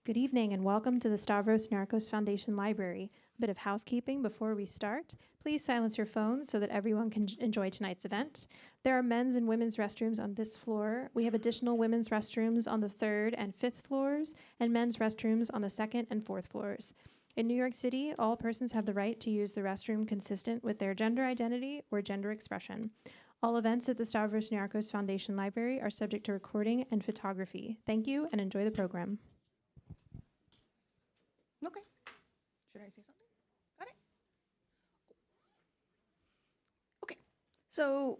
Good evening and welcome to the Stavros Niarchos Foundation Library. A bit of housekeeping before we start. Please silence your phones so that everyone can enjoy tonight's event. There are men's and women's restrooms on this floor. We have additional women's restrooms on the 3rd and 5th floors and men's restrooms on the 2nd and 4th floors. In New York City, all persons have the right to use the restroom consistent with their gender identity or gender expression. All events at the Stavros Niarchos Foundation Library are subject to recording and photography. Thank you and enjoy the program. Okay. Should I say something? Got it? Okay. So,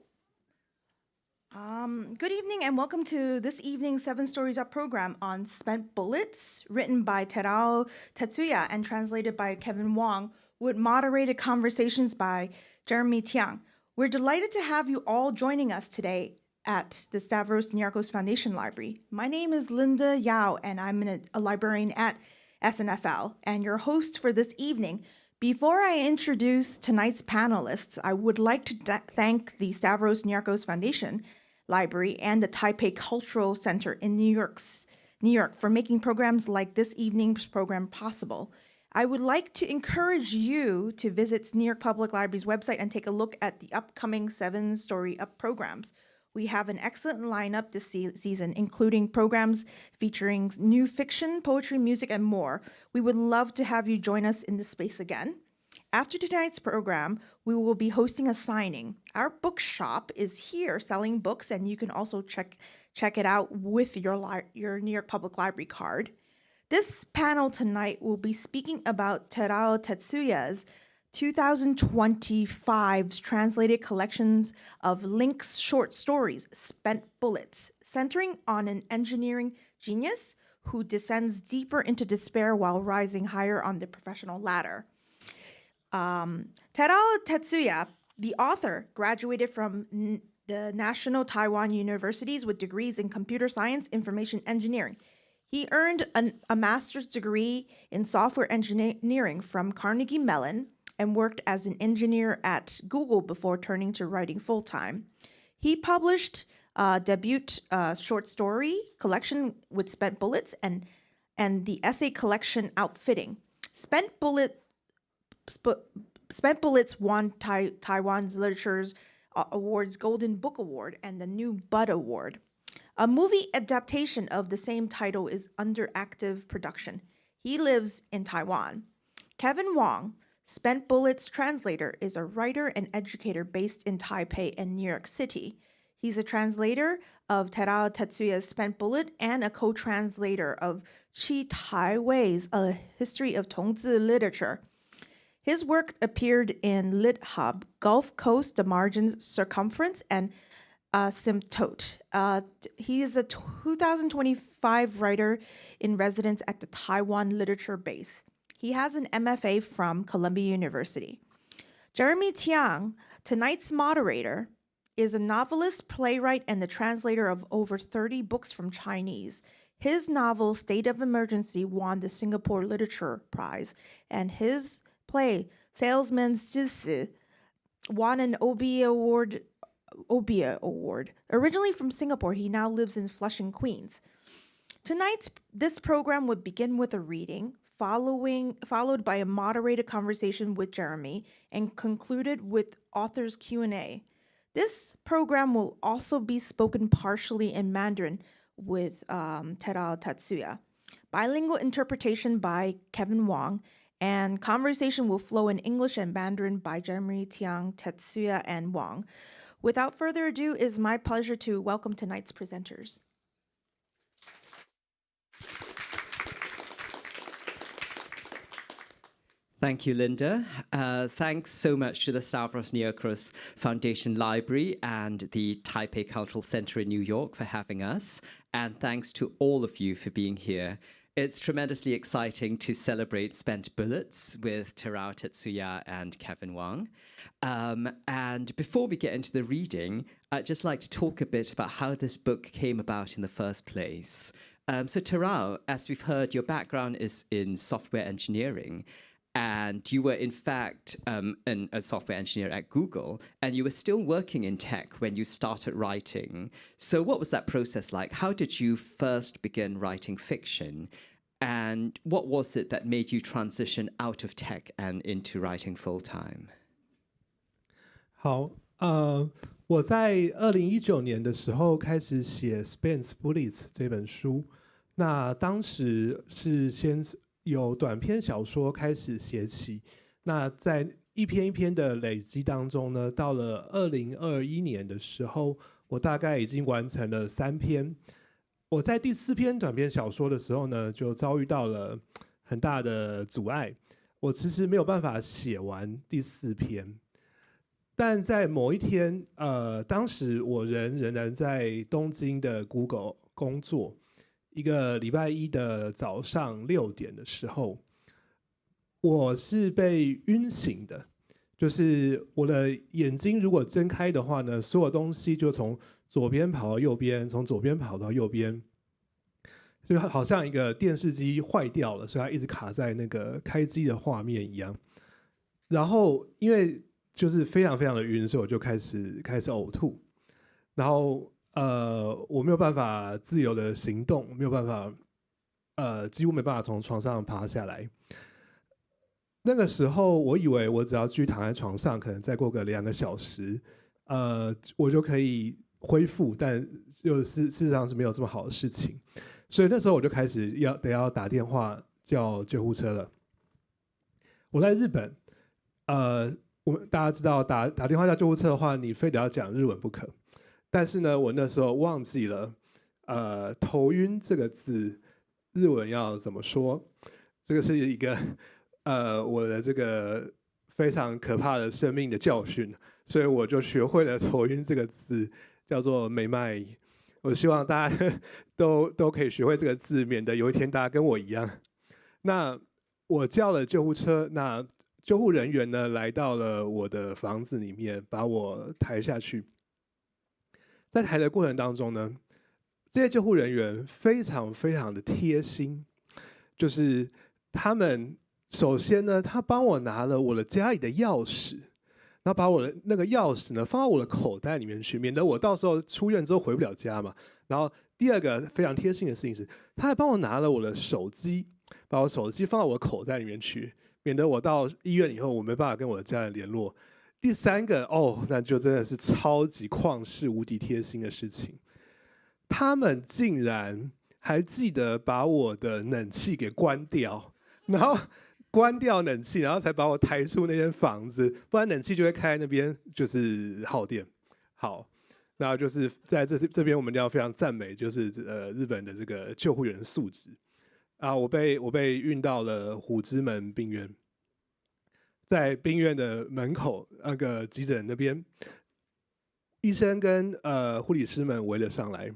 good evening and welcome to this evening's 7 Stories Up program on Spent Bullets, written by Terao Tetsuya and translated by Kevin Wang, with moderated conversations by Jeremy Tiang. We're delighted to have you all joining us today at the Stavros Niarchos Foundation Library. My name is Linda Yao and I'm a librarian at SNFL and your host for this evening. Before I introduce tonight's panelists, I would like to thank the Stavros Niarchos Foundation Library and the Taipei Cultural Center in New York for making programs like this evening's program possible. I would like to encourage you to visit New York Public Library's website and take a look at the upcoming 7 Story Up programs. We have an excellent lineup this season, including programs featuring new fiction, poetry, music, and more. We would love to have you join us in this space again. After tonight's program, we will be hosting a signing. Our bookshop is here selling books, and you can also check it out with your New York Public Library card. This panel tonight will be speaking about Terao Tetsuya's 2025's translated collections of Link's short stories, Spent Bullets, centering on an engineering genius who descends deeper into despair while rising higher on the professional ladder. Terao Tetsuya, the author, graduated from the National Taiwan Universities with degrees in computer science, information engineering. He earned a master's degree in software engineering from Carnegie Mellon and worked as an engineer at Google before turning to writing full-time. He published a debut short story collection with Spent Bullets and the essay collection Outfitting. Spent Bullets won Taiwan's Literature's Awards Golden Book Award and the New Bud Award. A movie adaptation of the same title is under active production. He lives in Taiwan. Kevin Wang, Spent Bullets translator, is a writer and educator based in Taipei and New York City. He's a translator of Terao Tetsuya's Spent Bullet and a co-translator of Qi Tai Wei's A History of Tongzi Literature. His work appeared in LitHub, Gulf Coast, The Margins, Circumference, and Symptote. He is a 2025 writer in residence at the Taiwan Literature Base. He has an MFA from Columbia University. Jeremy Tiang, tonight's moderator, is a novelist, playwright, and the translator of over 30 books from Chinese. His novel, State of Emergency, won the Singapore Literature Prize, and his play, Salesman's Jisi, won an Obia Award. Originally from Singapore, he now lives in Flushing, Queens. This program would begin with a reading, followed by a moderated conversation with Jeremy, and concluded with author's Q&A. This program will also be spoken partially in Mandarin with Terao Tetsuya, bilingual interpretation by Kevin Wang, and conversation will flow in English and Mandarin by Jeremy, Tiang, Tetsuya, and Wang. Without further ado, it is my pleasure to welcome tonight's presenters. Thank you, Linda. Thanks so much to the Stavros Niarchos Foundation Library and the Taipei Cultural Center in New York for having us. And thanks to all of you for being here. It's tremendously exciting to celebrate Spent Bullets with Terao Tetsuya and Kevin Wang. And before we get into the reading, I'd just like to talk a bit about how this book came about in the first place. So Terao, as we've heard, your background is in software engineering. And you were, in fact, a software engineer at Google, and you were still working in tech when you started writing. So what was that process like? How did you first begin writing fiction? And what was it that made you transition out of tech and into writing full time? 好，我在2019年的时候开始写《Spence Bullets》这本书。那当时是先有短篇小说开始写起，那在一篇一篇的累积当中呢，到了2021年的时候，我大概已经完成了3篇。我在第4篇短篇小说的时候呢，就遭遇到了很大的阻碍，我其实没有办法写完第4篇。但在某一天，当时我仍然在东京的 Google 工作，一个礼拜一的早上6点的时候，我是被晕醒的，就是我的眼睛如果睁开的话呢，所有东西就从左边跑到右边，从左边跑到右边，就好像一个电视机坏掉了，所以它一直卡在那个开机的画面一样。然后因为就是非常非常的晕，所以我就开始呕吐，然后我没有办法自由的行动，没有办法几乎没办法从床上爬下来。那个时候我以为我只要继续躺在床上，可能再过个2个小时，我就可以恢复，但事实上是没有这么好的事情。所以那时候我就开始要打电话叫救护车了。我在日本，大家知道打电话叫救护车的话，你非得要讲日文不可。但是呢，我那时候忘记了，头晕这个字日文要怎么说？这个是一个我的这个非常可怕的生命的教训，所以我就学会了头晕这个字，叫做めまい。我希望大家都可以学会这个字，免得有一天大家跟我一样。那我叫了救护车，那救护人员呢来到了我的房子里面，把我抬下去。在抬的过程当中呢，这些救护人员非常非常的贴心，就是他们首先呢，他帮我拿了我的家里的钥匙，然后把我的那个钥匙呢放到我的口袋里面去，免得我到时候出院之后回不了家嘛。然后第二个非常贴心的事情是，他还帮我拿了我的手机，把我手机放到我的口袋里面去，免得我到医院以后我没办法跟我的家人联络。第3个那就真的是超级旷世无敌贴心的事情，他们竟然还记得把我的冷气给关掉，然后关掉冷气，然后才把我抬出那间房子，不然冷气就会开在那边，就是耗电。好，那就是在这边我们要非常赞美，就是日本的这个救护员素质啊！我被运到了虎之门病院。在病院的门口那个急诊那边，医生跟护理师们围了上来。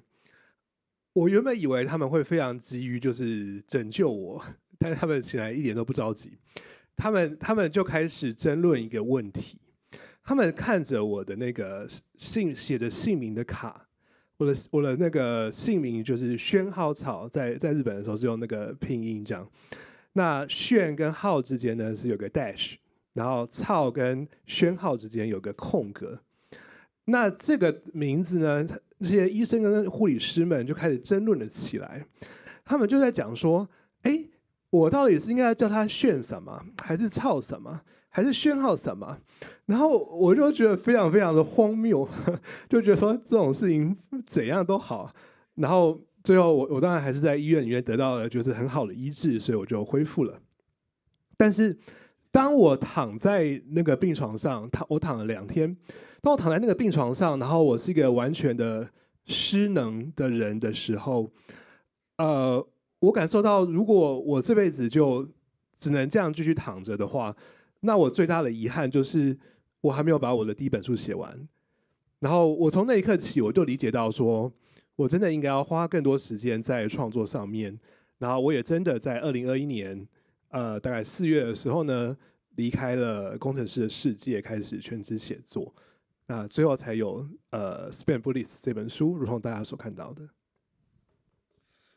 我原本以为他们会非常急于就是拯救我，但是他们显然一点都不着急。他们就开始争论一个问题。他们看着我的那个写的姓名的卡，我的那个姓名就是宣浩草，在日本的时候是用那个拼音这样。那宣跟浩之间呢是有个 dash。然后操跟宣浩之间有个空格，那这个名字呢，这些医生跟护理师们就开始争论了起来。他们就在讲说，我到底是应该叫他宣什么，还是操什么，还是宣浩什么？然后我就觉得非常非常的荒谬，就觉得说这种事情怎样都好。然后最后我当然还是在医院里面得到了就是很好的医治，所以我就恢复了。但是当我躺在那个病床上，我躺了2天。当我躺在那个病床上，然后我是一个完全的失能的人的时候，我感受到，如果我这辈子就只能这样继续躺着的话，那我最大的遗憾就是我还没有把我的第1本书写完。然后我从那一刻起，我就理解到说，我真的应该要花更多时间在创作上面。然后我也真的在2021年。大概4月的时候呢，离开了工程师的世界，开始全职写作。那最后才有Spent Bullets 这本书，如同大家所看到的。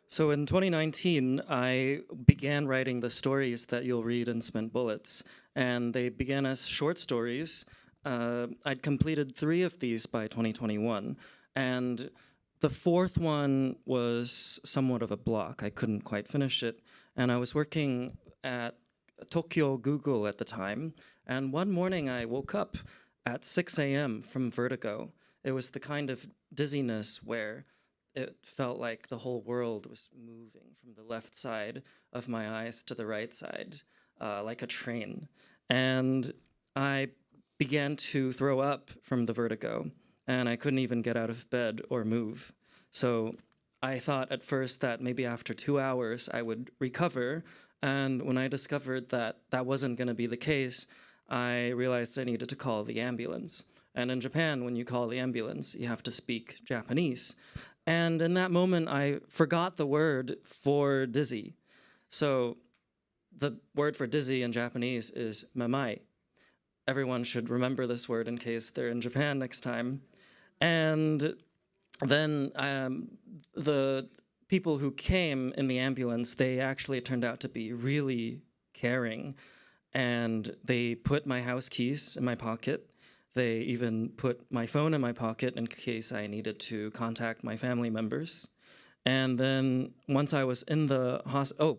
So in 2019, I began writing the stories that you'll read in Spent Bullets, and they began as short stories. I'd completed 3 of these by 2021, and the 4th one was somewhat of a block. I couldn't quite finish it. and I was working at Tokyo Google at the time. And one morning I woke up at 6 a.m. from vertigo. It was the kind of dizziness where it felt like the whole world was moving from the left side of my eyes to the right side, like a train. And I began to throw up from the vertigo, and I couldn't even get out of bed or move. So I thought at first that maybe after 2 hours I would recover, and when I discovered that that wasn't going to be the case, I realized I needed to call the ambulance. And in Japan, when you call the ambulance, you have to speak Japanese. And in that moment, I forgot the word for dizzy. So the word for dizzy in Japanese is mamai. Everyone should remember this word in case they're in Japan next time. And then the people who came in the ambulance, they actually turned out to be really caring. And they put my house keys in my pocket. They even put my phone in my pocket in case I needed to contact my family members. And then once I was in the hospital,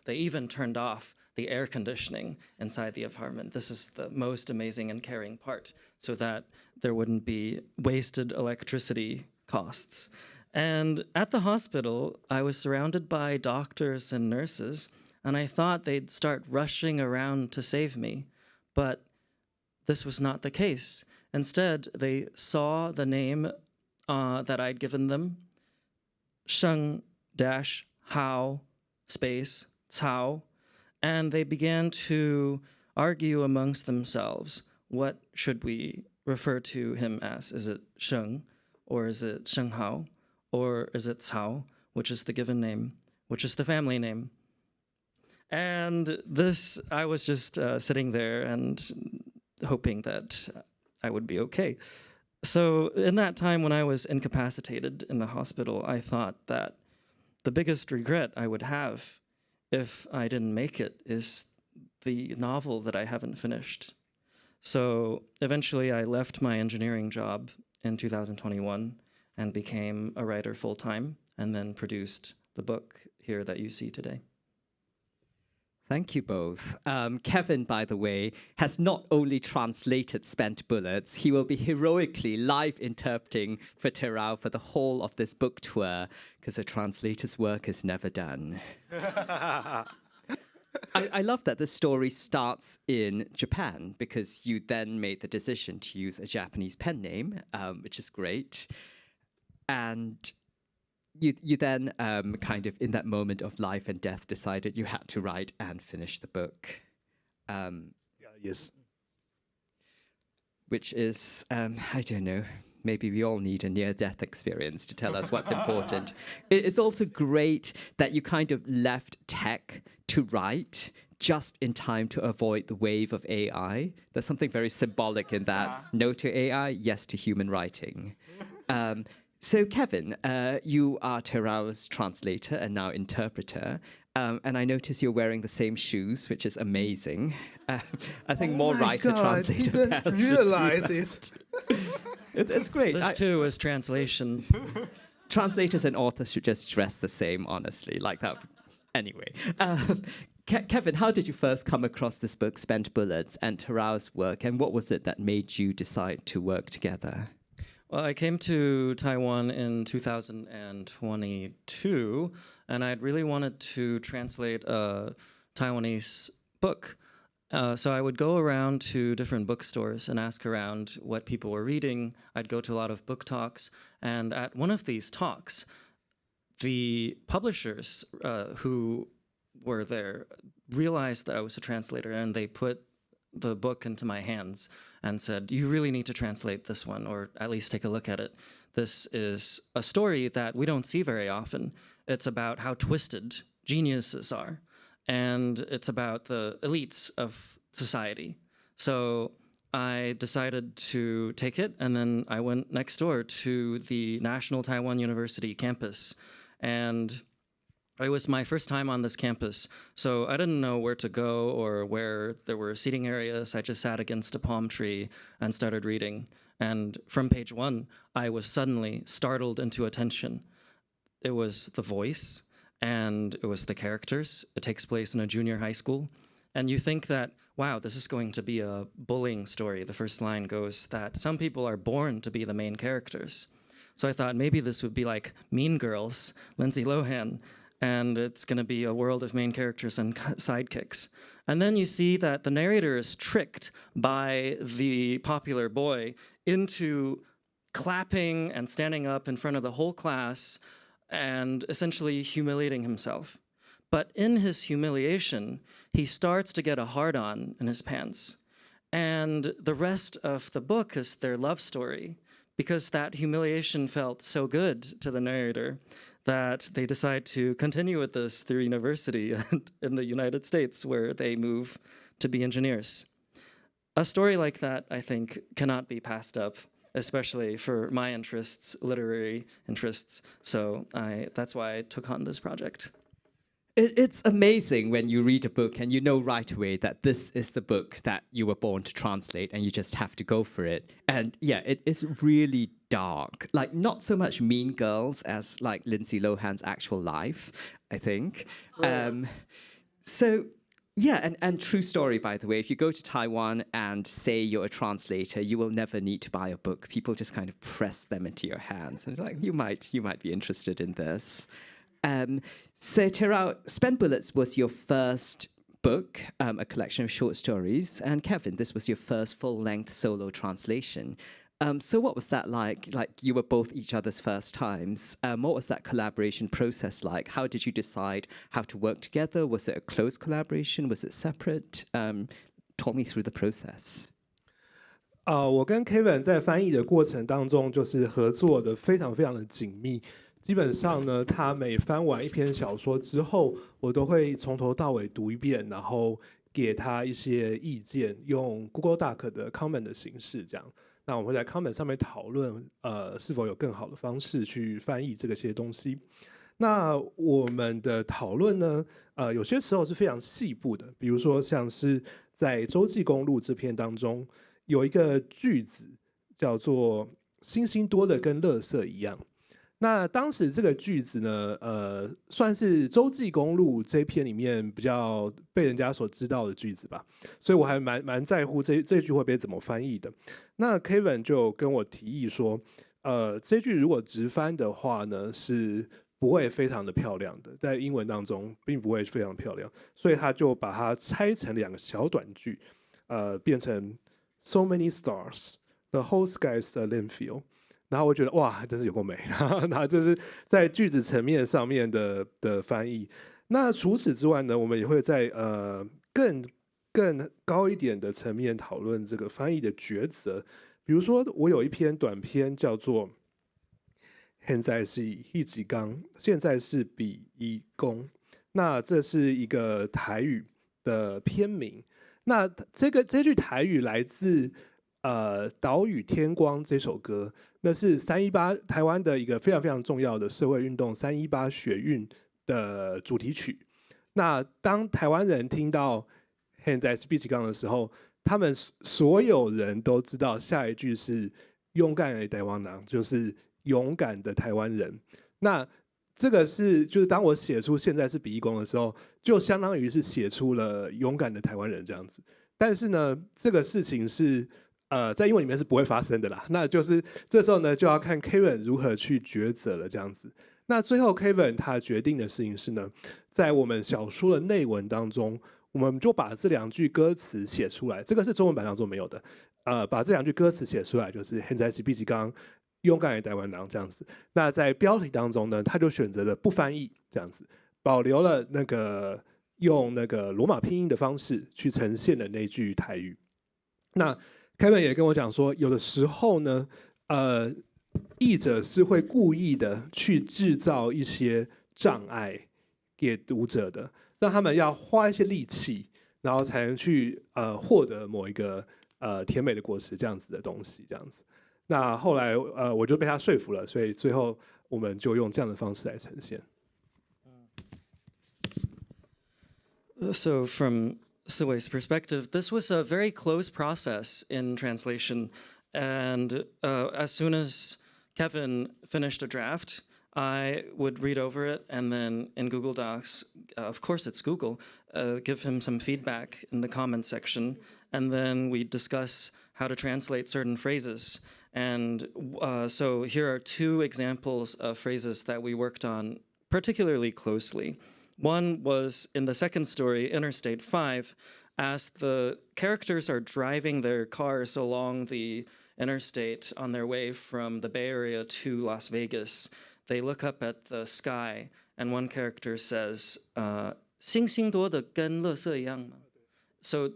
they even turned off the air conditioning inside the apartment. This is the most amazing and caring part, so that there wouldn't be wasted electricity costs. And at the hospital, I was surrounded by doctors and nurses, and I thought they'd start rushing around to save me, but this was not the case. Instead, they saw the name that I'd given them, Sheng-Hao space Cao, and they began to argue amongst themselves. What should we refer to him as? Is it Sheng, or is it Sheng-Hao, or is it Cao, which is the given name, which is the family name? And this, I was just sitting there and hoping that I would be okay. So in that time when I was incapacitated in the hospital, I thought that the biggest regret I would have if I didn't make it is the novel that I haven't finished. So eventually I left my engineering job in 2021 and became a writer full-time, and then produced the book here that you see today. Thank you both. Kevin, by the way, has not only translated Spent Bullets, he will be heroically live interpreting for Terao for the whole of this book tour, because a translator's work is never done. I love that the story starts in Japan, because you then made the decision to use a Japanese pen name, which is great. And you then kind of, in that moment of life and death, decided you had to write and finish the book. Yes. Which is, I don't know, maybe we all need a near-death experience to tell us what's important. It's also great that you kind of left tech to write just in time to avoid the wave of AI. There's something very symbolic in that. No to AI, yes to human writing. So Kevin, you are Terao's translator and now interpreter, and I notice you're wearing the same shoes, which is amazing. I think more writer translator didn't realize it. It's great. This too is translation. Translators and authors should just dress the same, honestly, like that. Anyway, Kevin, how did you first come across this book, Spent Bullets, and Terao's work, and what was it that made you decide to work together? Well, I came to Taiwan in 2022, and I'd really wanted to translate a Taiwanese book. So I would go around to different bookstores and ask around what people were reading. I'd go to a lot of book talks, and at one of these talks, the publishers who were there realized that I was a translator, and they put the book into my hands and said, you really need to translate this one, or at least take a look at it. This is a story that we don't see very often. It's about how twisted geniuses are, and it's about the elites of society. So I decided to take it, and then I went next door to the National Taiwan University campus, and it was my first time on this campus, so I didn't know where to go or where there were seating areas. I just sat against a palm tree and started reading. And from page 1, I was suddenly startled into attention. It was the voice, and it was the characters. It takes place in a junior high school. And you think that, wow, this is going to be a bullying story. The first line goes that some people are born to be the main characters. So I thought maybe this would be like Mean Girls, Lindsay Lohan, and it's going to be a world of main characters and sidekicks. And then you see that the narrator is tricked by the popular boy into clapping and standing up in front of the whole class and essentially humiliating himself. But in his humiliation, he starts to get a hard-on in his pants. And the rest of the book is their love story, because that humiliation felt so good to the narrator that they decide to continue with this through university in the United States, where they move to be engineers. A story like that, I think, cannot be passed up, especially for my interests, literary interests. So that's why I took on this project. It's amazing when you read a book and you know right away that this is the book that you were born to translate, and you just have to go for it. And yeah, it is really dark. Like, not so much Mean Girls as like Lindsay Lohan's actual life, I think. So yeah, and true story, by the way, if you go to Taiwan and say you're a translator, you will never need to buy a book. People just kind of press them into your hands. And it's like, you might be interested in this. So Terao, Spent Bullets was your first book, a collection of short stories. And Kevin, this was your first full-length solo translation. So what was that like? Like, you were both each other's first times. What was that collaboration process like? How did you decide how to work together? Was it a close collaboration? Was it separate? Talk me through the process. 我跟 Kevin 在翻译的过程当中，就是合作的非常非常的紧密。基本上呢，他每翻完一篇小说之后，我都会从头到尾读一遍，然后给他一些意见，用 Google Doc 的 comment 的形式这样。那我们会在 comment 上面讨论，是否有更好的方式去翻译这些东西。那我们的讨论呢，有些时候是非常细部的，比如说像是在《洲际公路》这篇当中，有一个句子叫做“星星多的跟垃圾一样”。那当时这个句子呢，算是《洲际公路》这篇里面比较被人家所知道的句子吧，所以我还蛮在乎这句会被怎么翻译的。那 Kevin 就跟我提议说，这句如果直翻的话呢，是不会非常的漂亮的，在英文当中并不会非常漂亮，所以他就把它拆成2个小短句，变成 So many stars, the whole sky is a landfill。然后我觉得哇，真是有够美，然后这是在句子层面上面的翻译。那除此之外呢，我们也会在更高一点的层面讨论这个翻译的抉择。比如说，我有一篇短篇叫做“现在是一级纲”，现在是比一公。那这是一个台语的篇名。那这句台语来自岛屿天光这首歌，那是318台湾的一个非常非常重要的社会运动318学运的主题曲。那当台湾人听到现在是比起刚的时候，他们所有人都知道下一句是勇敢的台湾人，就是勇敢的台湾人。那这个就是当我写出现在是比一公的时候，就相当于是写出了勇敢的台湾人这样子。但是呢，这个事情是在英文里面是不会发生的啦。那就是这时候呢，就要看 Kevin 如何去抉择了这样子。那最后 Kevin 他决定的事情是呢，在我们小说的内文当中，我们就把这2句歌词写出来。这个是中文版当中没有的。把这2句歌词写出来，就是现在是比起刚勇敢的台湾人这样子。那在标题当中呢，他就选择了不翻译这样子，保留了用那个罗马拼音的方式去呈现的那句台语。那 Kevin 也跟我讲说，有的时候呢，译者是会故意的去制造一些障碍给读者的，让他们要花一些力气，然后才能去获得某一个甜美的果实这样子的东西，这样子。那后来我就被他说服了，所以最后我们就用这样的方式来呈现。So from Siwei's perspective, this was a very close process in translation. And as soon as Kevin finished a draft, I would read over it and then in Google Docs, of course it's Google, give him some feedback in the comment section, and then we discuss how to translate certain phrases. And so here are 2 examples of phrases that we worked on particularly closely. One was in the second story, Interstate 5, as the characters are driving their cars along the interstate on their way from the Bay Area to Las Vegas. They look up at the sky, and one character says, 星星多得跟垃圾一样吗? So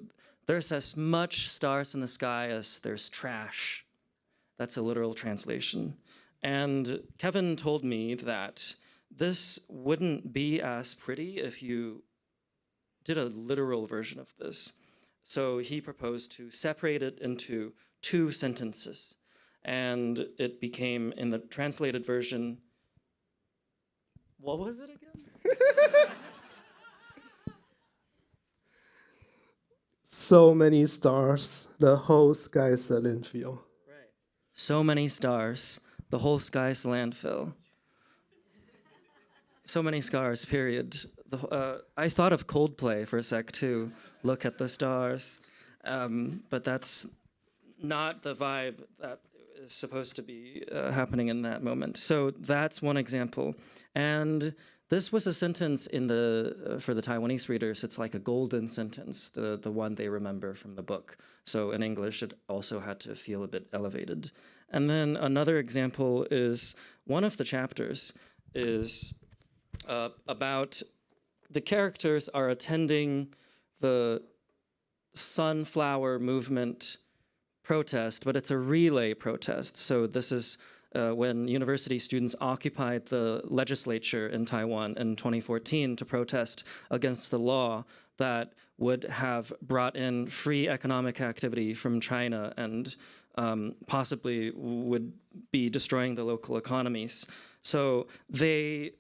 there's as much stars in the sky as there's trash. That's a literal translation. And Kevin told me that this wouldn't be as pretty if you did a literal version of this. So he proposed to separate it into 2 sentences. And it became, in the translated version, what was it again? So many stars, the whole sky is a landfill. Right. So many stars, the whole sky's landfill. So many scars, period. I thought of Coldplay for a sec too. Look at the stars. But that's not the vibe that is supposed to be happening in that moment. So that's one example. And this was a sentence in for the Taiwanese readers, it's like a golden sentence, the one they remember from the book. So in English, it also had to feel a bit elevated. And then another example is one of the chapters is about the characters are attending the sunflower movement protest, but it's a relay protest. So this is when university students occupied the legislature in Taiwan in 2014 to protest against the law that would have brought in free economic activity from China and possibly would be destroying the local economies. So they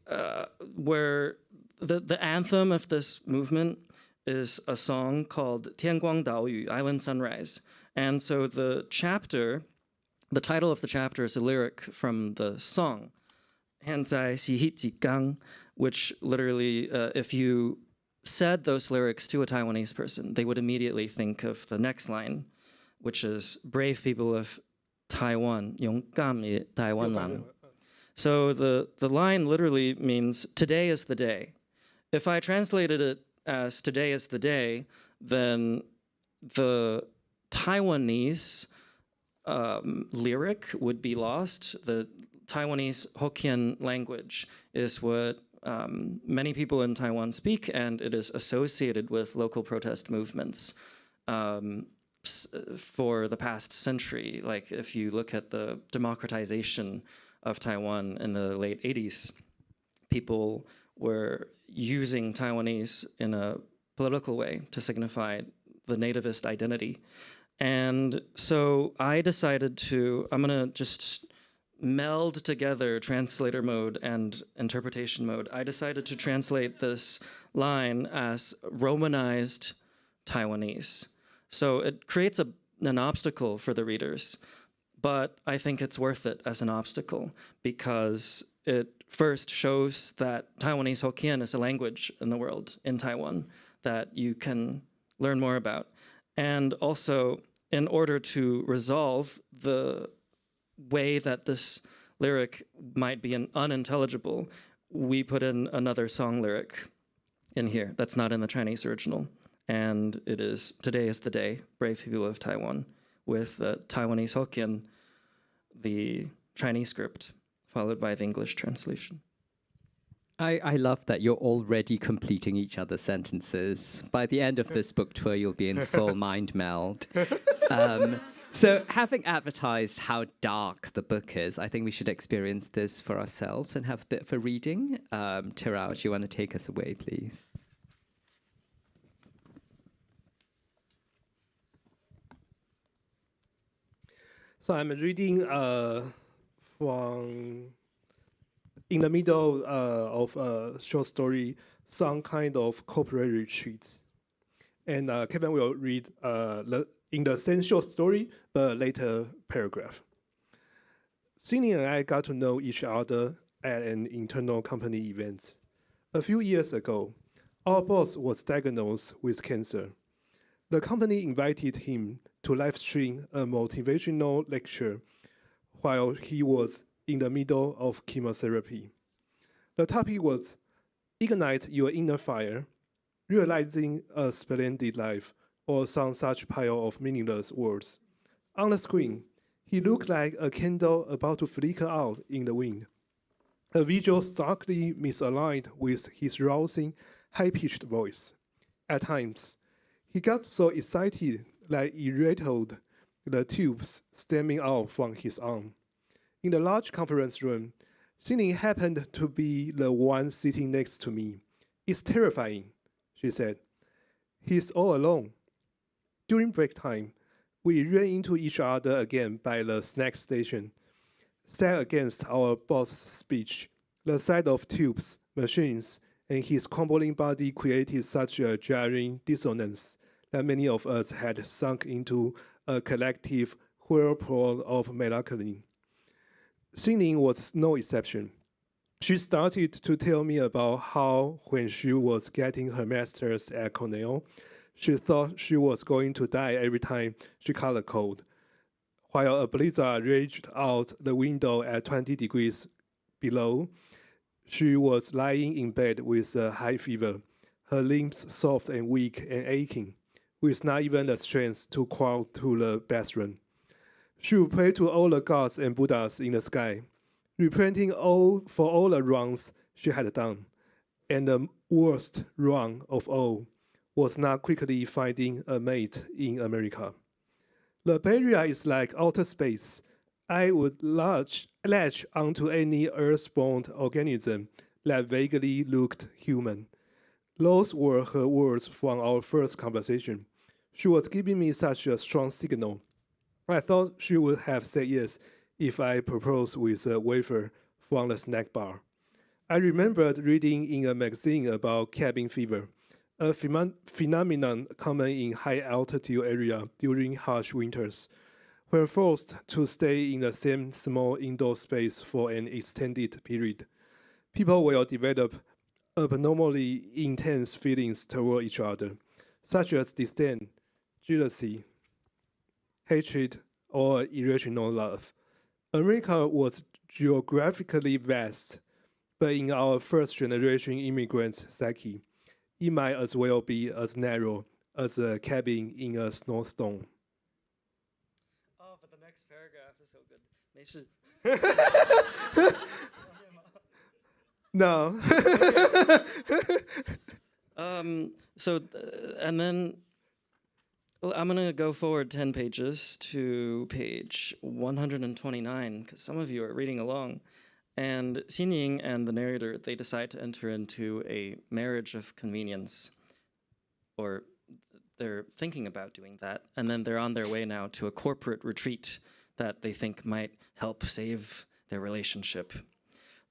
were, the anthem of this movement is a song called Tian Guang Dao Yu, Island Sunrise. And so the title of the chapter is a lyric from the song, 现在洗衣机缸, which literally, if you said those lyrics to a Taiwanese person, they would immediately think of the next line, which is brave people of Taiwan, 勇敢的台湾人. So the line literally means today is the day. If I translated it as today is the day, then the Taiwanese lyric would be lost. The Taiwanese Hokkien language is what many people in Taiwan speak, and it is associated with local protest movements for the past century. Like if you look at the democratization of Taiwan in the late 80s, people were using Taiwanese in a political way to signify the nativist identity. And so I decided I'm gonna just meld together translator mode and interpretation mode. I decided to translate this line as Romanized Taiwanese. So it creates an obstacle for the readers, but I think it's worth it as an obstacle because it first shows that Taiwanese Hokkien is a language in the world, in Taiwan, that you can learn more about. And also, in order to resolve the way that this lyric might be unintelligible, we put in another song lyric in here that's not in the Chinese original. And it is, today is the day, brave people of Taiwan, with the Taiwanese Hokkien, the Chinese script, followed by the English translation. I love that you're already completing each other's sentences. By the end of this book tour, you'll be in full mind meld. So having advertised how dark the book is, I think we should experience this for ourselves and have a bit of a reading. Terao, do you want to take us away, please? So I'm reading from in the middle of a short story, some kind of corporate retreat. And Kevin will read in the same short story, but later paragraph. Cindy and I got to know each other at an internal company event. A few years ago, our boss was diagnosed with cancer. The company invited him to live stream a motivational lecture while he was in the middle of chemotherapy. The topic was Ignite Your Inner Fire, Realizing a Splendid Life, or some such pile of meaningless words. On the screen, he looked like a candle about to flicker out in the wind, a visual starkly misaligned with his rousing, high-pitched voice. At times, he got so excited that he rattled the tubes stemming out from his arm. In the large conference room, Xinling happened to be the one sitting next to me. It's terrifying, she said. He's all alone. During break time, we ran into each other again by the snack station. Set against our boss's speech, the sight of tubes, machines, and his crumbling body created such a jarring dissonance that many of us had sunk into a collective whirlpool of melancholy. Xinling was no exception. She started to tell me about how, when she was getting her master's at Cornell, she thought she was going to die every time she caught a cold. While a blizzard raged out the window at 20 degrees below, she was lying in bed with a high fever, her limbs soft and weak and aching, with not even the strength to crawl to the bathroom. She would pray to all the gods and Buddhas in the sky, repenting for all the wrongs she had done. And the worst wrong of all was not quickly finding a mate in America. The Bay Area is like outer space. I would latch onto any Earth-born organism that vaguely looked human. Those were her words from our first conversation. She was giving me such a strong signal. I thought she would have said yes if I proposed with a wafer from the snack bar. I remembered reading in a magazine about cabin fever, a phenomenon common in high-altitude area during harsh winters. When forced to stay in the same small indoor space for an extended period, people will develop abnormally intense feelings toward each other, such as disdain, jealousy, hatred, or irrational love. America was geographically vast, but in our first-generation immigrant psyche, it might as well be as narrow as a cabin in a snowstorm. Oh, but the next paragraph is so good. 没事. No. And then I'm going to go forward 10 pages to page 129, because some of you are reading along. And Xinling and the narrator, they decide to enter into a marriage of convenience, or they're thinking about doing that, and then they're on their way now to a corporate retreat that they think might help save their relationship.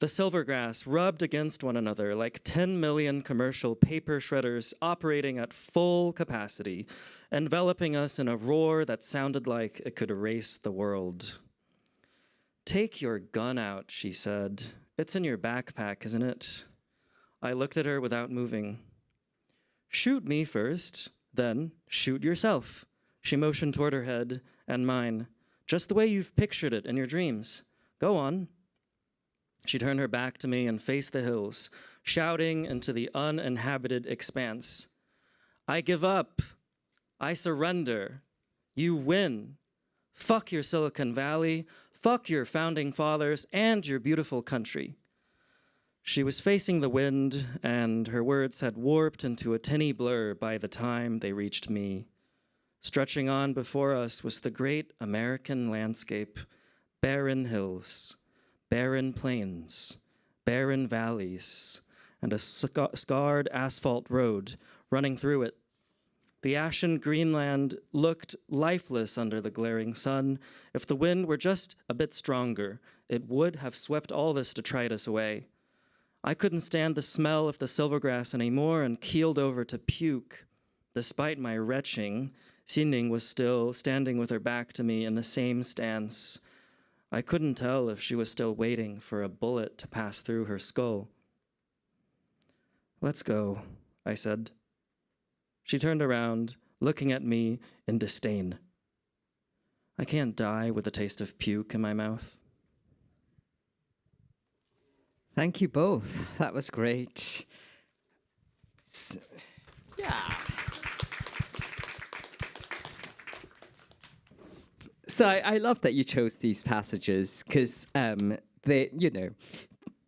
The silvergrass rubbed against one another like 10 million commercial paper shredders operating at full capacity, enveloping us in a roar that sounded like it could erase the world. "Take your gun out," she said. "It's in your backpack, isn't it?" I looked at her without moving. "Shoot me first, then shoot yourself." She motioned toward her head and mine, just the way you've pictured it in your dreams. "Go on." She turned her back to me and faced the hills, shouting into the uninhabited expanse. "I give up. I surrender. You win. Fuck your Silicon Valley. Fuck your founding fathers and your beautiful country." She was facing the wind, and her words had warped into a tinny blur by the time they reached me. Stretching on before us was the great American landscape, barren hills, barren plains, barren valleys, and a scarred asphalt road running through it. The ashen greenland looked lifeless under the glaring sun. If the wind were just a bit stronger, it would have swept all this detritus away. I couldn't stand the smell of the silvergrass anymore and keeled over to puke. Despite my retching, Xinling was still standing with her back to me in the same stance. I couldn't tell if she was still waiting for a bullet to pass through her skull. Let's go, I said. She turned around, looking at me in disdain. I can't die with a taste of puke in my mouth. Thank you both. That was great. Yeah. So I love that you chose these passages because they,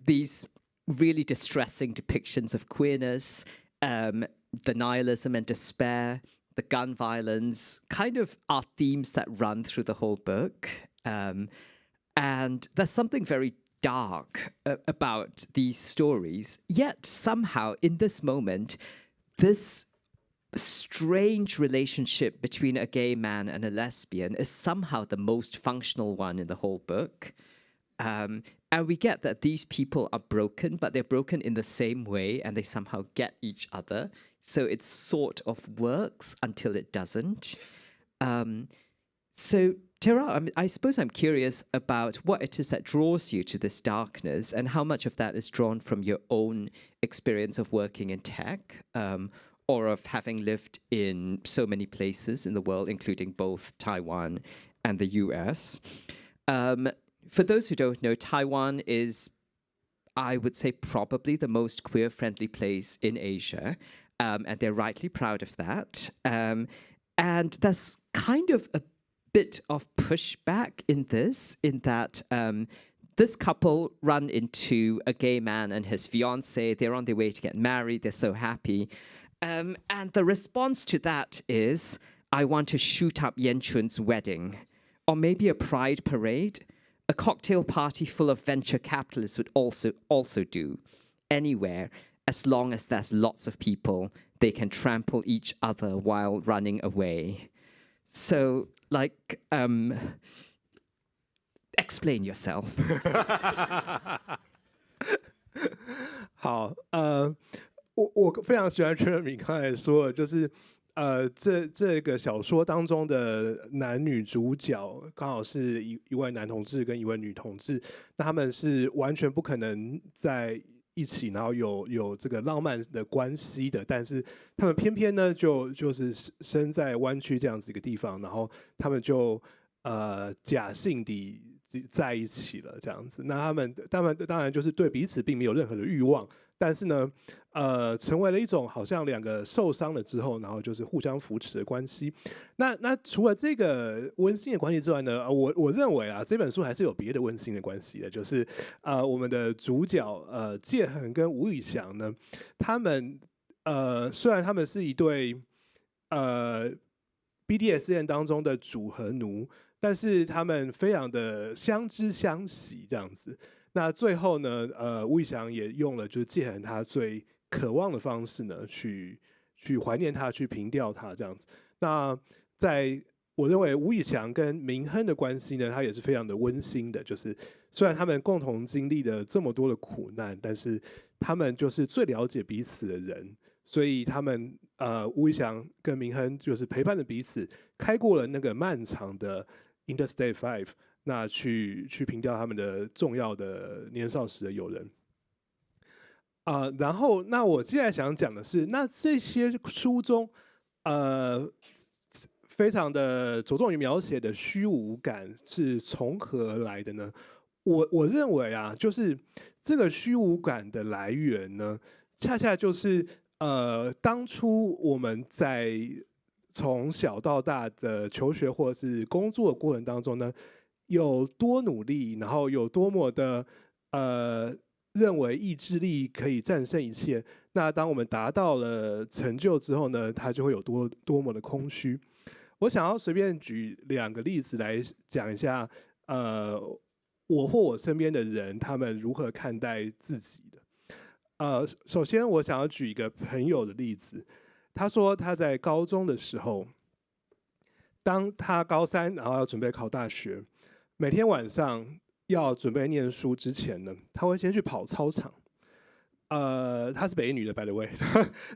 these really distressing depictions of queerness, the nihilism and despair, the gun violence, kind of are themes that run through the whole book. And there's something very dark about these stories. Yet somehow in this moment, this strange relationship between a gay man and a lesbian is somehow the most functional one in the whole book. And we get that these people are broken, but they're broken in the same way and they somehow get each other. So it sort of works until it doesn't. So Terao, I suppose I'm curious about what it is that draws you to this darkness and how much of that is drawn from your own experience of working in tech, or of having lived in so many places in the world, including both Taiwan and the US. For those who don't know, Taiwan is, I would say, probably the most queer-friendly place in Asia, and they're rightly proud of that. And there's kind of a bit of pushback in this, in that this couple run into a gay man and his fiancée. They're on their way to get married. They're so happy. And the response to that is, I want to shoot up Yan Chun's wedding, or maybe a pride parade. A cocktail party full of venture capitalists would also do, anywhere, as long as there's lots of people, they can trample each other while running away. So, like, explain yourself. 好，我非常喜欢 Jeremy 刚才说的，就是这个小说当中的男女主角刚好是一位男同志跟一位女同志，那他们是完全不可能在一起，然后有这个浪漫的关系的，但是他们偏偏呢就是生在湾区这样子一个地方，然后他们就假性地在一起了这样子。那他们当然就是对彼此并没有任何的欲望，但是呢，成为了一种好像两个受伤了之后，然后就是互相扶持的关系。那除了这个温馨的关系之外呢，我认为啊，这本书还是有别的温馨的关系的，就是我们的主角Jie-Heng跟吴宇翔呢，他们虽然他们是一对BDSM 当中的主和奴，但是他们非常的相知相惜这样子。那最后呢，吴宇翔也用了就是Jie-Heng他最渴望的方式呢，去怀念他，去凭吊他这样子。那在我认为吴宇翔跟明亨的关系呢，他也是非常的温馨的，就是虽然他们共同经历了这么多的苦难，但是他们就是最了解彼此的人，所以他们吴宇翔跟明亨就是陪伴着彼此，开过了那个漫长的 Interstate 5。那去凭吊他们的重要的年少时的友人，然后那我接下来想讲的是，那这些书中非常的着重于描写的虚无感是从何而来的呢？我认为啊，就是这个虚无感的来源呢，恰恰就是当初我们在从小到大的求学或者是工作的过程当中呢，有多努力，然后有多么的认为意志力可以战胜一切。那当我们达到了成就之后呢，它就会有多么的空虚。我想要随便举2个例子来讲一下，我或我身边的人他们如何看待自己的。首先我想要举一个朋友的例子，他说他在高中的时候，当他高3，然后要准备考大学。每天晚上要准备念书之前呢，他会先去跑操场。他是北一女的 by the way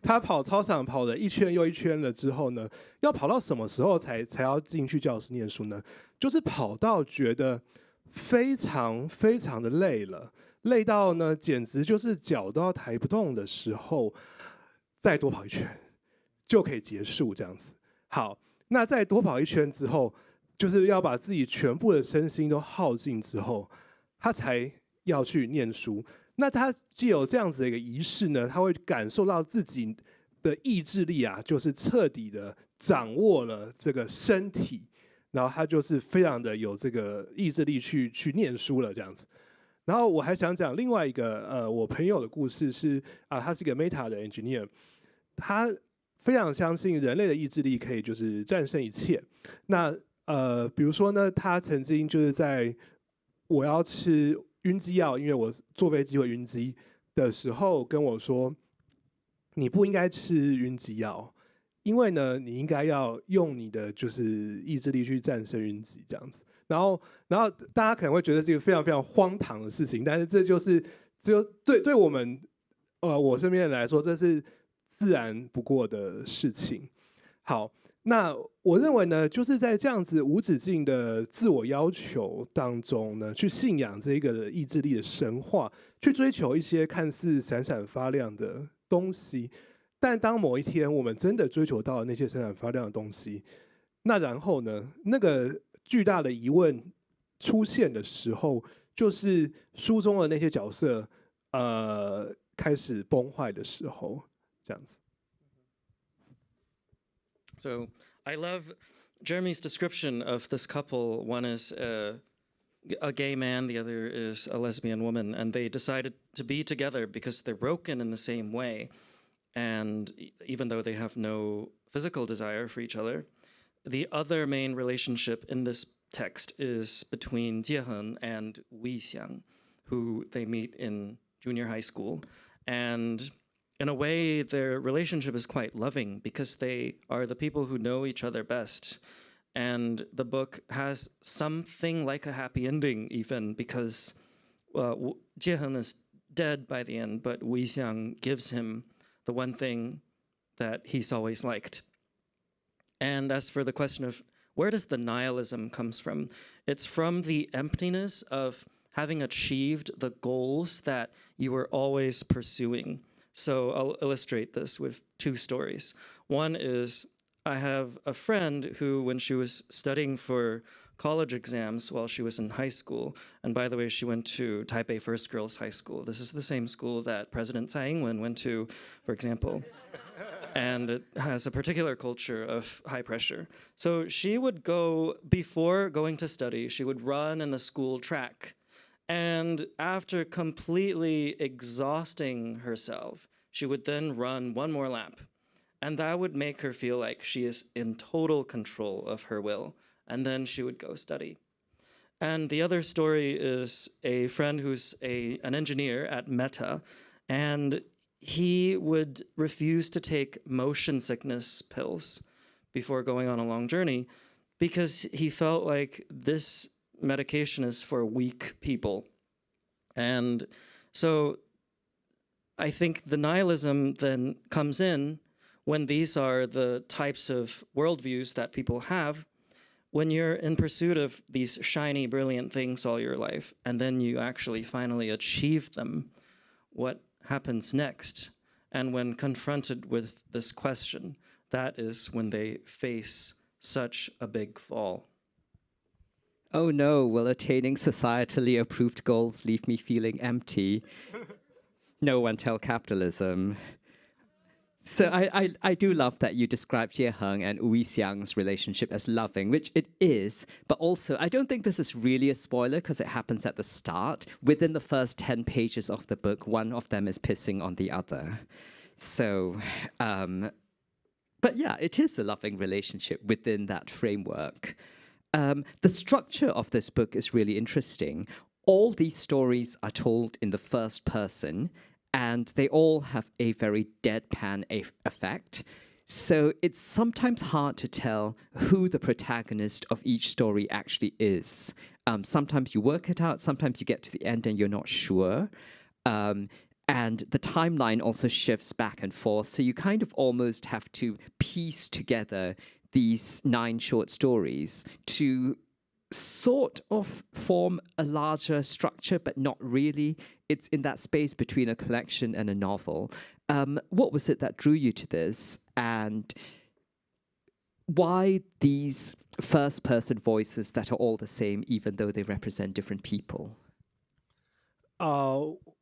他跑操场跑了一圈又一圈了之后呢，要跑到什么时候才要进去教室念书呢？就是跑到觉得非常非常的累了，累到呢简直就是脚都要抬不动的时候，再多跑一圈就可以结束这样子。好，那再多跑一圈之后，就是要把自己全部的身心都耗尽之后，他才要去念书。那他既有这样子的一个仪式呢，他会感受到自己的意志力啊，就是彻底的掌握了这个身体，然后他就是非常的有这个意志力去念书了这样子。然后我还想讲另外一个我朋友的故事是他是一个 Meta 的 engineer， 他非常相信人类的意志力可以就是战胜一切。那比如说呢，他曾经就是在我要吃晕机药，因为我坐飞机会晕机的时候跟我说，你不应该吃晕机药，因为呢，你应该要用你的就是意志力去战胜晕机这样子。然后大家可能会觉得这个非常非常荒唐的事情，但是这就是只有对我们我身边人来说，这是自然不过的事情。好，那我认为呢，就是在这样子无止境的自我要求当中呢，去信仰这个意志力的神话，去追求一些看似闪闪发亮的东西。但当某一天我们真的追求到了那些闪闪发亮的东西，那然后呢，那个巨大的疑问出现的时候，就是书中的那些角色开始崩坏的时候，这样子。So I love Jeremy's description of this couple. One is a gay man, the other is a lesbian woman, and they decided to be together because they're broken in the same way. And even though they have no physical desire for each other, the other main relationship in this text is between Jie-Heng and Xiang, who they meet in junior high school. And in a way, their relationship is quite loving because they are the people who know each other best. And the book has something like a happy ending, even because Jie-Heng is dead by the end, but Xiang gives him the one thing that he's always liked. And as for the question of where does the nihilism comes from, it's from the emptiness of having achieved the goals that you were always pursuing. So I'll illustrate this with two stories. One is I have a friend who, when she was studying for college exams while she was in high school, and by the way, she went to Taipei First Girls High School. This is the same school that President Tsai Ing-wen went to, for example. And it has a particular culture of high pressure. So she would go, before going to study, she would run in the school track. And after completely exhausting herself, she would then run one more lap. And that would make her feel like she is in total control of her will. And then she would go study. And the other story is a friend who's an engineer at Meta, and he would refuse to take motion sickness pills before going on a long journey because he felt like this medication is for weak people. And so I think the nihilism then comes in when these are the types of worldviews that people have when you're in pursuit of these shiny, brilliant things all your life, and then you actually finally achieve them. What happens next? And when confronted with this question, that is when they face such a big fall. Oh no, will attaining societally approved goals leave me feeling empty? No one tell capitalism. So I do love that you described Jie-Heng and Xiang's relationship as loving, which it is, but also I don't think this is really a spoiler because it happens at the start. Within the first 10 pages of the book, one of them is pissing on the other. So, but yeah, it is a loving relationship within that framework. The structure of this book is really interesting. All these stories are told in the first person, and they all have a very deadpan effect. So it's sometimes hard to tell who the protagonist of each story actually is. Sometimes you work it out, sometimes you get to the end and you're not sure. And the timeline also shifts back and forth, so you kind of almost have to piece together these 9 short stories to sort of form a larger structure, but not really. It's in that space between a collection and a novel. What was it that drew you to this, and why these first-person voices that are all the same, even though they represent different people?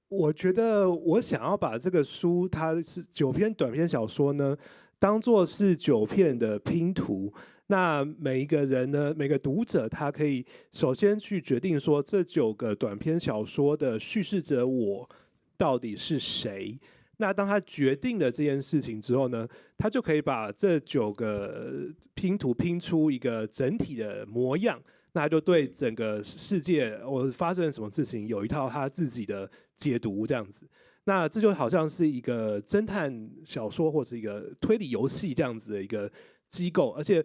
我觉得我想要把这个书，它是9篇短篇小说呢，当做是9片的拼图。那每一个人呢，每个读者，他可以首先去决定说，这9个短篇小说的叙事者我到底是谁。那当他决定了这件事情之后呢，他就可以把这9个拼图拼出一个整体的模样。那就对整个世界我发生了什么事情有一套他自己的解读，这样子。那这就好像是一个侦探小说或者一个推理游戏这样子的一个机构，而且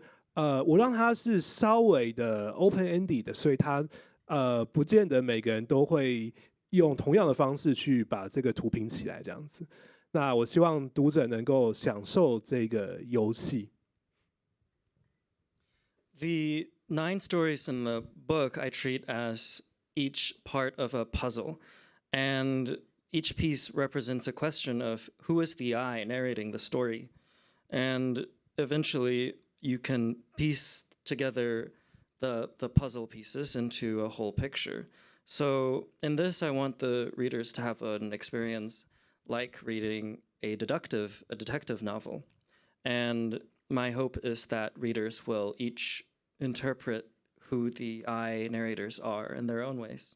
我让它是稍微的 open ended 的，所以它不见得每个人都会用同样的方式去把这个图拼起来这样子。那我希望读者能够享受这个游戏。The 9 stories in the book I treat as each part of a puzzle, and each piece represents a question of who is the I narrating the story. And eventually you can piece together the puzzle pieces into a whole picture. So in this, I want the readers to have an experience like reading a detective novel. And my hope is that readers will each interpret who the I narrators are in their own ways.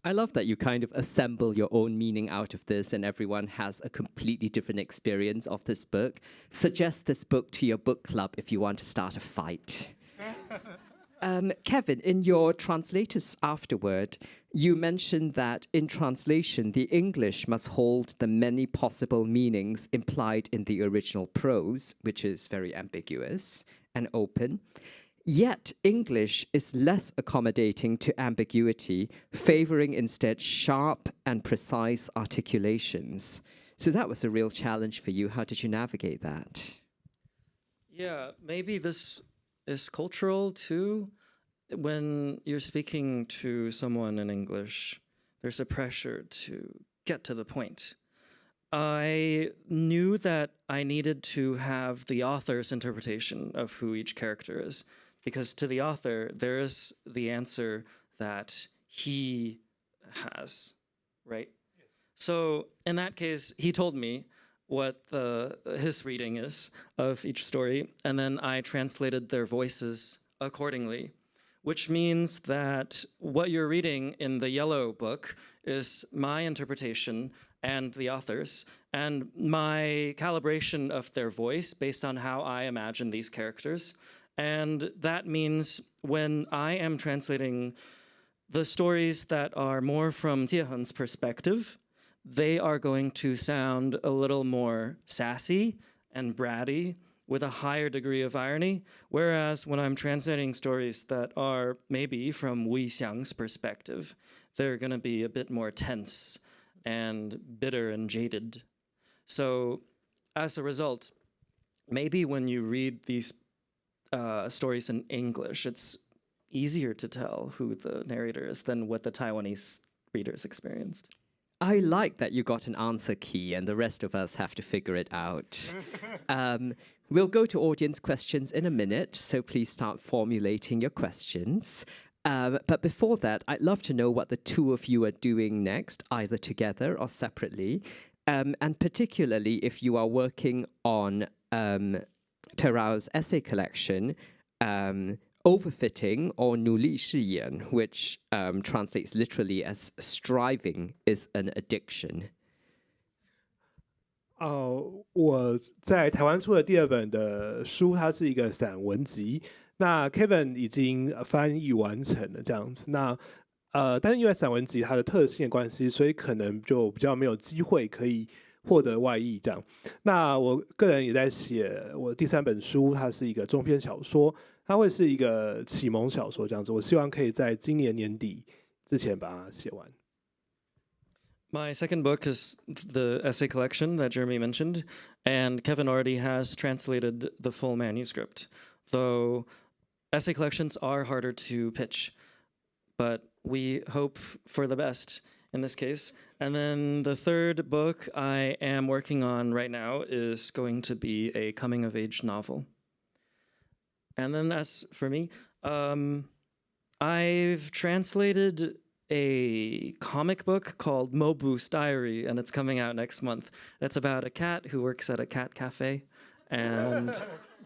I love that you kind of assemble your own meaning out of this, and everyone has a completely different experience of this book. Suggest this book to your book club if you want to start a fight. Kevin, in your translators afterword, you mentioned that in translation, the English must hold the many possible meanings implied in the original prose, which is very ambiguous and open. Yet English is less accommodating to ambiguity, favoring instead sharp and precise articulations. So that was a real challenge for you. How did you navigate that? Yeah, maybe this is cultural too. When you're speaking to someone in English, there's a pressure to get to the point. I knew that I needed to have the author's interpretation of who each character is, because to the author, there is the answer that he has, right? Yes. So in that case, he told me what his reading is of each story, and then I translated their voices accordingly, which means that what you're reading in the yellow book is my interpretation and the author's, and my calibration of their voice based on how I imagine these characters. And that means when I am translating the stories that are more from Jie-Heng's perspective, they are going to sound a little more sassy and bratty with a higher degree of irony, whereas when I'm translating stories that are maybe from Wei Xiang's perspective, they're going to be a bit more tense and bitter and jaded. So as a result, maybe when you read these stories in English, it's easier to tell who the narrator is than what the Taiwanese readers experienced. I like that you got an answer key and the rest of us have to figure it out. We'll go to audience questions in a minute, so please start formulating your questions. But before that, I'd love to know what the two of you are doing next, either together or separately, and particularly if you are working on Terao's essay collection, Overfitting or 努力饰演, which translates literally as striving is an addiction. 我在台湾出的第2本的书，它是一个散文集。那 Kevin 已经翻译完成了这样子。那但是因为散文集它的特性的关系，所以可能就比较没有机会可以获得外译这样。那我个人也在写我第3本书，它是一个中篇小说，它会是一个启蒙小说这样子。我希望可以在今年年底之前把它写完。My second book is the essay collection that Jeremy mentioned, and Kevin already has translated the full manuscript, though essay collections are harder to pitch, but we hope for the best in this case. And then the third book I am working on right now is going to be a coming-of-age novel. And then as for me, I've translated a comic book called Mobu's Diary, and it's coming out next month. It's about a cat who works at a cat cafe, and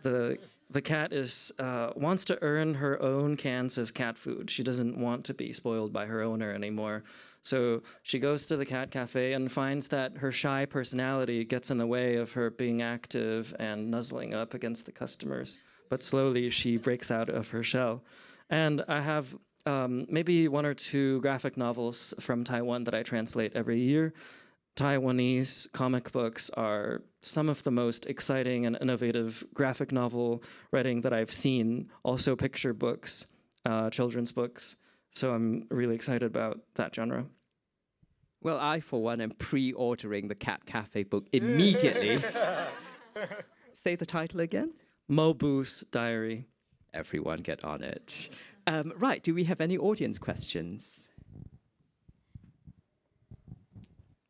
the cat is wants to earn her own cans of cat food. She doesn't want to be spoiled by her owner anymore. So she goes to the cat cafe and finds that her shy personality gets in the way of her being active and nuzzling up against the customers. But slowly she breaks out of her shell. And I have maybe 1 or 2 graphic novels from Taiwan that I translate every year. Taiwanese comic books are some of the most exciting and innovative graphic novel writing that I've seen. Also picture books, children's books. So I'm really excited about that genre. Well, I, for one, am pre-ordering the Cat Cafe book immediately. Say the title again? Mobu's Diary. Everyone get on it. Right, do we have any audience questions?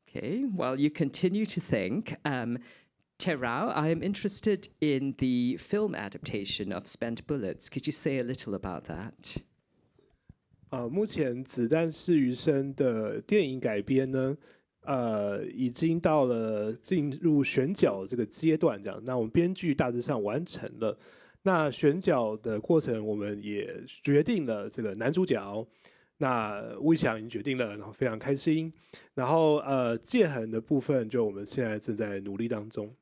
Okay, while you continue to think, Terao, I am interested in the film adaptation of Spent Bullets. Could you say a little about that? 目前《子弹是余生》的电影改编呢，已经到了进入选角这个阶段，这样。那我们编剧大致上完成了。那选角的过程，我们也决定了这个男主角。那吴以翔已经决定了，然后非常开心。然后Jie-Heng的部分，就我们现在正在努力当中。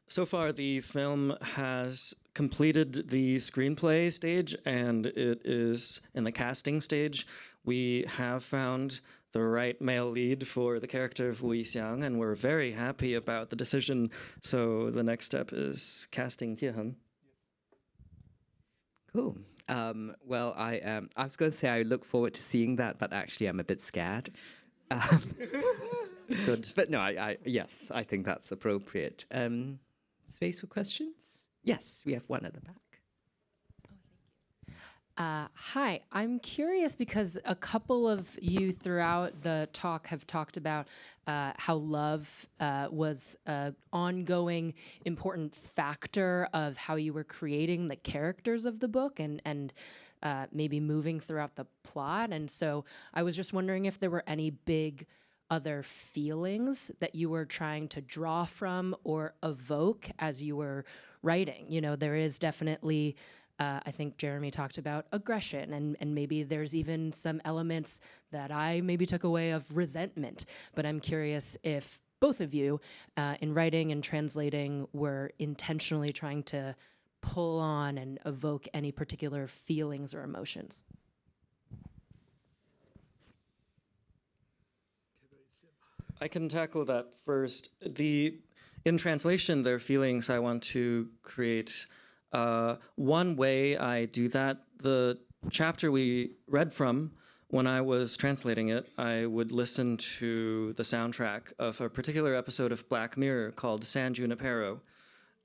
So far, the film has completed the screenplay stage, and it is in the casting stage. We have found the right male lead for the character of Wu Yixiang, and we're very happy about the decision. So the next step is casting Jie-Heng. Cool. Well, I was going to say I look forward to seeing that, but actually I'm a bit scared. Good. But no, yes, I think that's appropriate. Space for questions? Yes, we have one at the back. Hi, I'm curious because a couple of you throughout the talk have talked about how love was an ongoing important factor of how you were creating the characters of the book and maybe moving throughout the plot. And so I was just wondering if there were any big other feelings that you were trying to draw from or evoke as you were writing. You know, there is definitely, I think Jeremy talked about aggression, and maybe there's even some elements that I maybe took away of resentment. But I'm curious if both of you, in writing and translating, were intentionally trying to pull on and evoke any particular feelings or emotions. I can tackle that first. In translation, there are feelings I want to create. One way I do that, the chapter we read from, when I was translating it, I would listen to the soundtrack of a particular episode of Black Mirror called San Junipero.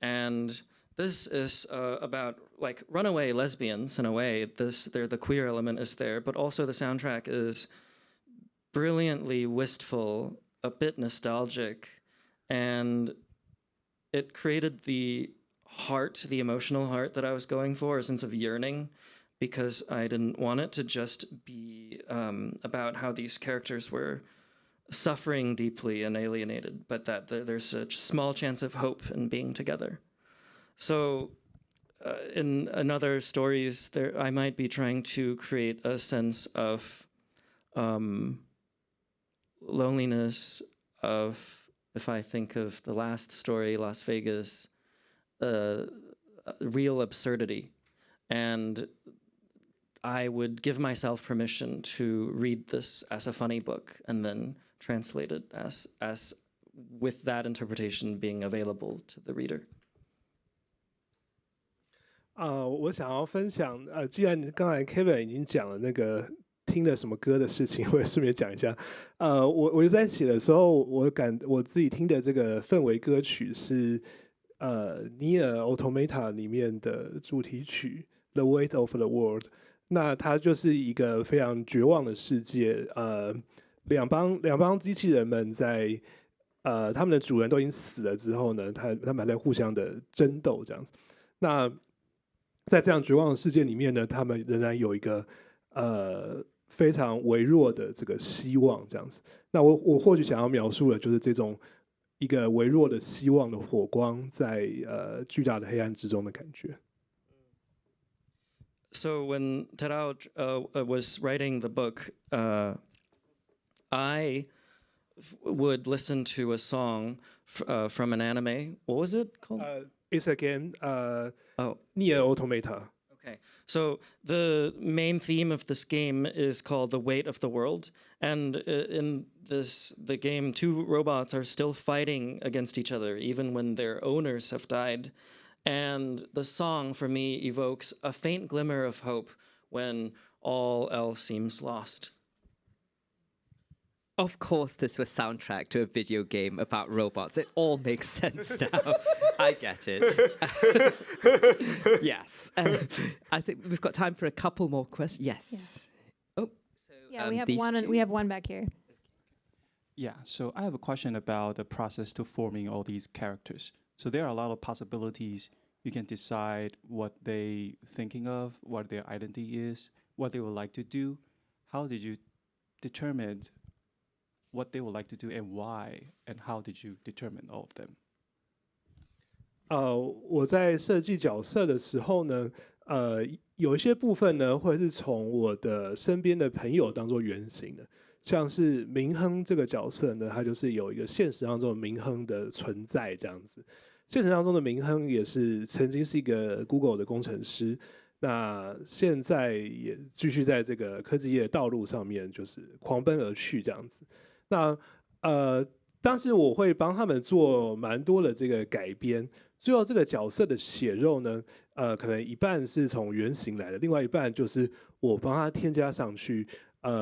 And this is about like runaway lesbians in a way. The queer element is there, but also the soundtrack is brilliantly wistful, a bit nostalgic, and it created the heart, the emotional heart that I was going for, a sense of yearning, because I didn't want it to just be about how these characters were suffering deeply and alienated, but that there's a small chance of hope in being together. So in other stories, I might be trying to create a sense of loneliness, of, if I think of the last story, Las Vegas, real absurdity. And I would give myself permission to read this as a funny book and then translate it as with that interpretation being available to the reader. 我想要分享，既然刚才 Kevin 已经讲了那个听了什么歌的事情，我也顺便讲一下。我就在写的时候，我自己听的这个氛围歌曲是尼尔 Automata 里面的主题曲。The Weight of the World》。那它就是一个非常绝望的世界，两帮机器人们在他们的主人都已经死了之后呢，他们还在互相的争斗这样子。那在这样绝望的世界里面呢，他们仍然有一个非常微弱的这个希望这样子。那我或许想要描述的就是这种一个微弱的希望的火光在巨大的黑暗之中的感觉。So when Terao was writing the book, I would listen to a song from an anime. What was it called? It's a game. Nier Automata. Okay, so the main theme of this game is called The Weight of the World, and in the game, two robots are still fighting against each other, even when their owners have died. And the song, for me, evokes a faint glimmer of hope when all else seems lost. Of course, this was soundtrack to a video game about robots. It all makes sense now. I get it. Yes. I think we've got time for a couple more questions. Yes. Yeah. Oh, so Yeah, we have one back here. Yeah, so I have a question about the process to forming all these characters. So there are a lot of possibilities. You can decide what they thinking of, what their identity is, what they would like to do. How did you determine what they would like to do and why, and how did you determine all of them? 我在设计角色的时候呢，有一些部分呢会是从我的身边的朋友当做原型的，像是明亨这个角色呢，他就是有一个现实当中的明亨的存在这样子。现实当中的明亨也是曾经是一个 Google 的工程师，那现在也继续在这个科技业的道路上面就是狂奔而去这样子。那当时我会帮他们做蛮多的这个改编，最后这个角色的血肉呢，可能一半是从原型来的，另外一半就是我帮他添加上去，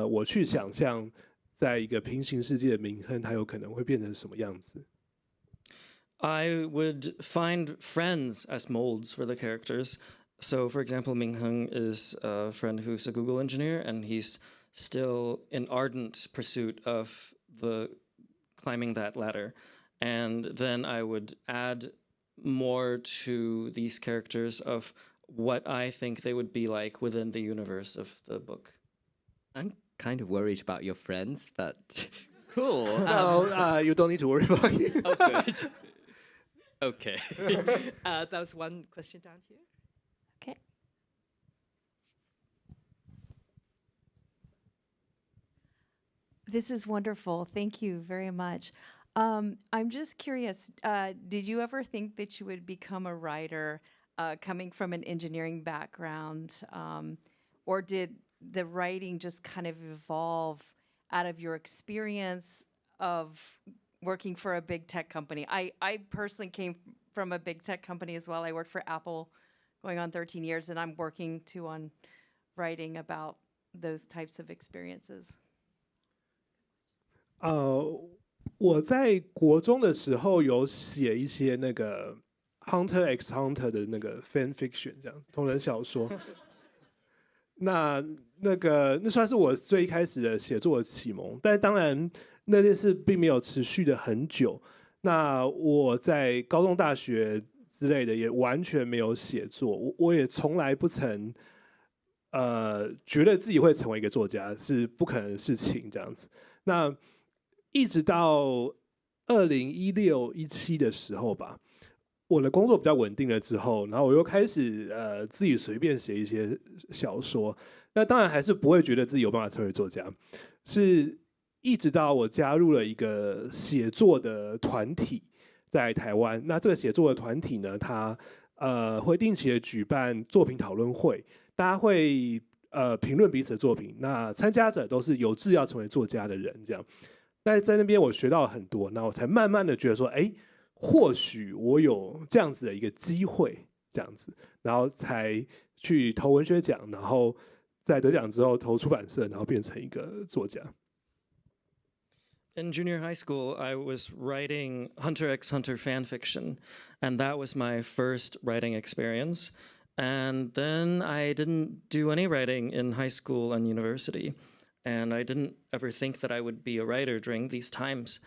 我去想象在一个平行世界的明亨，他有可能会变成什么样子。I would find friends as molds for the characters. So, for example, Ming-Hung is a friend who's a Google engineer, and he's still in ardent pursuit of climbing that ladder. And then I would add more to these characters of what I think they would be like within the universe of the book. I'm kind of worried about your friends, but cool. No, you don't need to worry about it. Oh, good. Okay. That was one question down here. Okay. This is wonderful. Thank you very much. I'm just curious, did you ever think that you would become a writer coming from an engineering background? Or did the writing just kind of evolve out of your experience of working for a big tech company? I personally came from a big tech company as well. I worked for Apple going on 13 years, and I'm working too on writing about those types of experiences. 我在国中的时候有写一些那个 Hunter x Hunter 的那个 fan fiction 这样同人小说。那算是我最一开始的写作的启蒙，但当然那件事并没有持续的很久。那我在高中、大学之类的也完全没有写作，我也从来不曾觉得自己会成为一个作家，是不可能的事情这样子。那一直到2016、17的时候吧，我的工作比较稳定了之后，然后我又开始自己随便写一些小说。那当然还是不会觉得自己有办法成为作家，是一直到我加入了一个写作的团体，在台湾。那这个写作的团体呢，它会定期的举办作品讨论会，大家会评论彼此的作品。那参加者都是有志要成为作家的人，这样。但在那边我学到了很多，那我才慢慢的觉得说，哎，或许我有这样子的一个机会，这样子，然后才去投文学奖，然后在得奖之后投出版社，然后变成一个作家。In junior high school, I was writing Hunter x Hunter fan fiction, and that was my first writing experience. And then I didn't do any writing in high school and university. And I didn't ever think that I would be a writer during these times.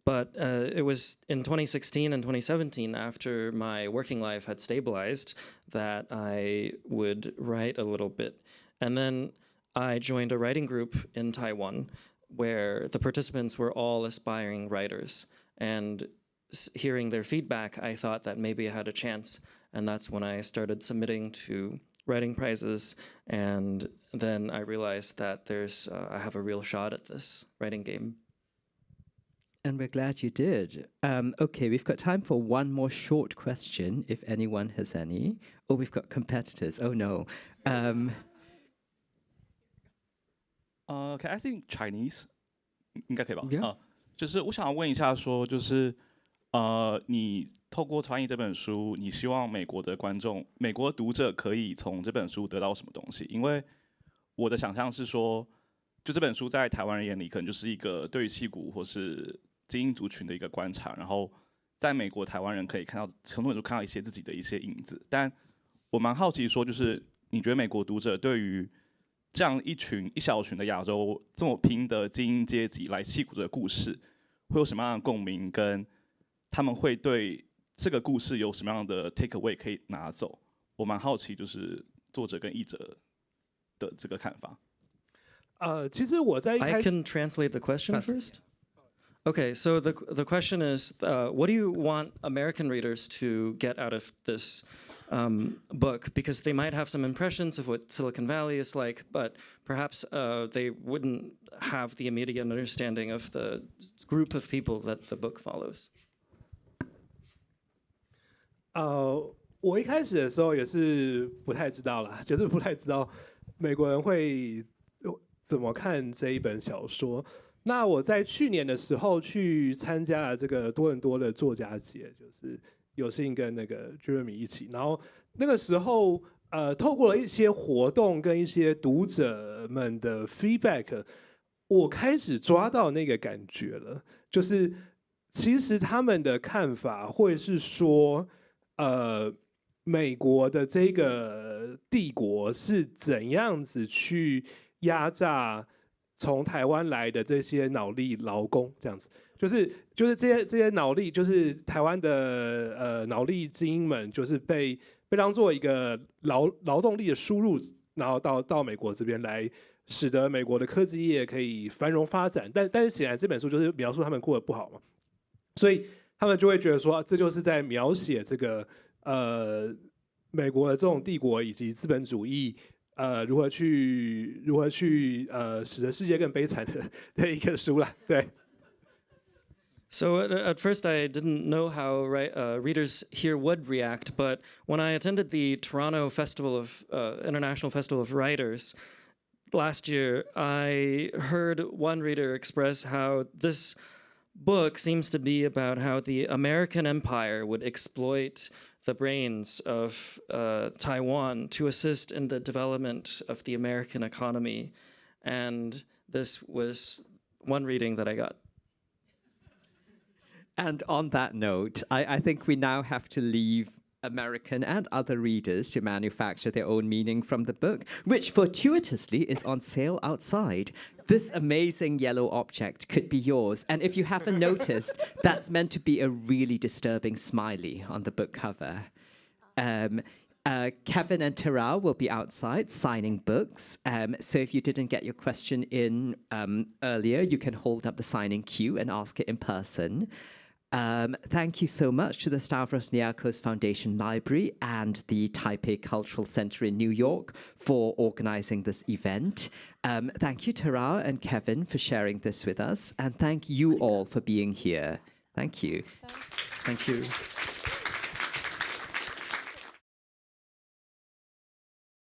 But it was in 2016 and 2017, after my working life had stabilized, that I would write a little bit. And then I joined a writing group in Taiwan where the participants were all aspiring writers. And hearing their feedback, I thought that maybe I had a chance. And that's when I started submitting to writing prizes. And then I realized that I have a real shot at this writing game. And we're glad you did. Okay, we've got time for one more short question, if anyone has any. Oh, we've got competitors. Oh, no. Can I think Chinese? 应该可以吧？ Yeah. 就是我想问一下，说就是你透过翻译这本书，你希望美国的观众、美国读者可以从这本书得到什么东西？因为我的想象是说，就这本书在台湾人眼里，可能就是一个对于矽谷或是精英族群的一个观察，然后在美国台湾人可以看到，很多人都看到一些自己的一些影子。但我蛮好奇说，就是你觉得美国读者对于这样一小群的亚洲这么拼的精英阶级来矽谷的故事，会有什么样的共鸣？跟他们会对这个故事有什么样的 take away 可以拿走？我蛮好奇，就是作者跟译者的这个看法。其实我在一开 I 始 can translate the question first. Okay, so the question is, what do you want American readers to get out of this book? Because they might have some impressions of what Silicon Valley is like, but perhaps they wouldn't have the immediate understanding of the group of people that the book follows. 我一开始的时候也是不太知道啦，就是不太知道美国人会怎么看这一本小说。那我在去年的时候去参加了这个多伦多的作家节，就是有幸跟那个 Jeremy 一起，然后那个时候透过了一些活动跟一些读者们的 feedback， 我开始抓到那个感觉了，就是其实他们的看法会是说，美国的这个帝国是怎样子去压榨从台湾来的这些脑力劳工，这样子，就是这些脑力，就是台湾的脑力精英们，就是被当做一个劳动力的输入，然后到美国这边来，使得美国的科技业可以繁荣发展。但是显然这本书就是描述他们过得不好嘛，所以他们就会觉得说，这就是在描写这个美国的这种帝国以及资本主义。如何去使得世界更悲惨的一个书啦，对。So at first I didn't know how readers here would react, but when I attended the Toronto International Festival of Writers last year, I heard one reader express how this book seems to be about how the American empire would exploit the brains of Taiwan to assist in the development of the American economy. And this was one reading that I got. And on that note, I think we now have to leave American and other readers to manufacture their own meaning from the book, which fortuitously is on sale outside. This amazing yellow object could be yours. And if you haven't noticed, that's meant to be a really disturbing smiley on the book cover. Kevin and Terao will be outside signing books. So if you didn't get your question in earlier, you can hold up the signing queue and ask it in person. Thank you so much to the Stavros Niarchos Foundation Library and the Taipei Cultural Center in New York for organizing this event. Thank you, Terao and Kevin, for sharing this with us. And thank you all for being here. Thank you. Thank you.